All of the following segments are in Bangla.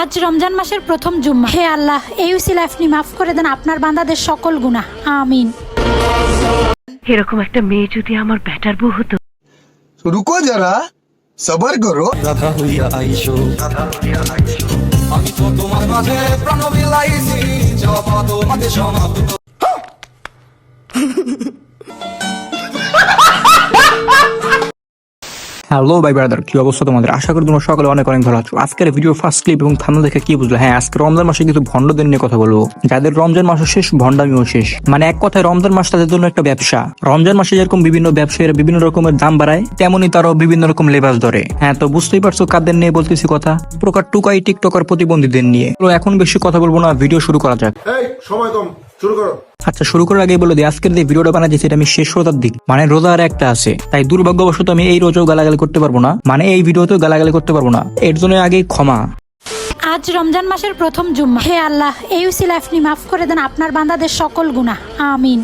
আজ রমজান মাসের প্রথম জুম্মা। হে আল্লাহ, এই উসিলা আপনি মাফ করে দেন আপনার বান্দাদের সকল গুনাহ। আমিন। এরকম একটা মেয়ে যদি আমার ব্যাটার বউ হতো। রুকো যারা, সবার করো। রাধা হইয়া আইসো, আমি তো তোমার মাঝে প্রাণ বিলাইছি, যাওয়া তোমাকে সমাপ্ত। হ্যালো ভাই ব্রাদার, কি অবস্থা তোমাদের? আশা করি তোমরা সকলে অনেক অনেক ভালো আছো। আজকের ভিডিও ফার্স্ট ক্লিপ এবং থাম্বনেল দেখে কি বুঝলো? হ্যাঁ, আজকে রমজান মাসে কিছু ভণ্ডদের নিয়ে কথা বলবো, যাদের রমজান মাসও শেষ, ভণ্ডামিও শেষ। মানে এক কথায় রমজান মাস তাদের জন্য একটা ব্যবসা। রমজান মাসে যেরকম বিভিন্ন ব্যবসায়ীরা বিভিন্ন রকমের দাম বাড়ায়, তেমনি তারাও বিভিন্ন রকম লেবাস ধরে। হ্যাঁ, তো বুঝতেই পারছো কাদের নিয়ে বলতেছি কথা। প্রকার টুকাই টিকটকার প্রতিবন্ধীদের নিয়ে। তো এখন বেশি কথা বলবো না, ভিডিও শুরু করা যাক। সময় কম, শুরু করো। আচ্ছা, শুরু করার আগে বলে দিই, আজকের যে ভিডিওটা বানাচ্ছি সেটা আমি শেষ রোজার দিক, মানে রোজা আর একটা আছে, তাই দুর্ভাগ্যবশত আমি এই রোজাও গালাগালি করতে পারবো না, মানে এই ভিডিওতেও গালাগালি করতে পারবো না, এর জন্য আগে ক্ষমা। আজ রমজান মাসের প্রথম জুম্মা। হে আল্লাহ, এই উসিলা আপনি মাফ করে দেন আপনার বান্দাদের সকল গুনাহ। আমিন।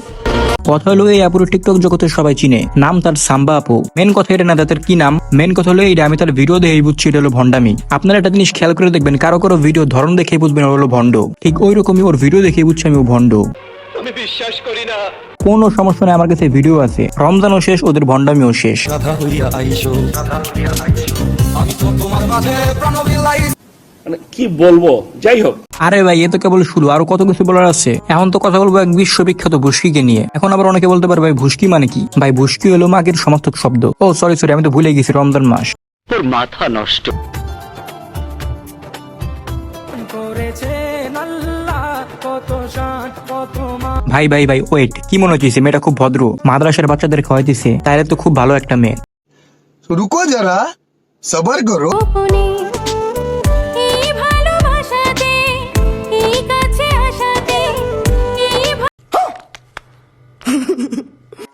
কথা হলো এই আপুর টিকটক জগতে সবাই চিনে, নাম তার সাম্বা আপু। মেন কথা এটা না তাদের কি নাম, মেন কথা হলো এইটা আমি তার ভিডিও দেখেই বুঝছি এটা হলো ভণ্ডামি। আপনারা একটা জিনিস খেয়াল করে দেখবেন, কারো কারো ভিডিও ধরন দেখে বুঝবেন ওর হলো ভণ্ড, ঠিক ওই রকমই ওর ভিডিও দেখে বুঝছি আমি ও ভণ্ড। আমি বিশ্বাস করি না। কোনো সমস্যা নেই, আমার কাছে ভিডিও আছে। রমজানও শেষ, ওদের ভণ্ডামিও শেষ। রাধা হইয়া আইসো, আমি তো তোমার মাঝে প্রাণ বিলাইছি। মানে কি বলবো, যাই হোক। আরে ভাই, এ তো কেবল শুরু, আরো কত কিছু বলার আছে। এখন তো কথা বলবো এক বিশ্ববিখ্যাত ভুস্কিকে নিয়ে। এখন আবার অনেকে বলতে পারে ভাই ভুস্কি মানে কি? ভাই ভুস্কি হলো মাগের সমর্থক শব্দ। ও সরি, আমি তো ভুলে গেছি, রমজান মাস। তোর মাথা নষ্ট। ভাই ভাই ভাই ওয়েট, কি মনে হচ্ছে মেয়েটা খুব ভদ্র, মাদ্রাসার বাচ্চাদের খাওয়াইতেছে, তাহলে তো খুব ভালো একটা মেয়ে। রুকো যারা, সবার করো।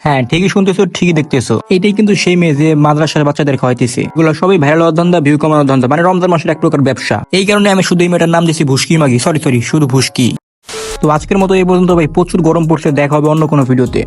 হ্যাঁ, ঠিকই শুনতেছো, ঠিকই দেখতেছো, এটাই কিন্তু সেই মেয়ে যে মাদ্রাসার বাচ্চাদের খাওয়াইতেছে। এগুলো সবই ভাইরাল হওয়ার ধান্দা, ভিউ কমানোর ধান্দা, মানে রমজান মাসের এক প্রকার ব্যবসা। এই কারণে আমি শুধু এই মেয়েটার নাম দিয়েছি ভুস্কি মাগি, সরি শুধু ভুস্কি। তো আজকের মতো এই পর্যন্ত ভাই, প্রচুর গরম পড়ছে, দেখা হবে অন্য কোনো ভিডিওতে।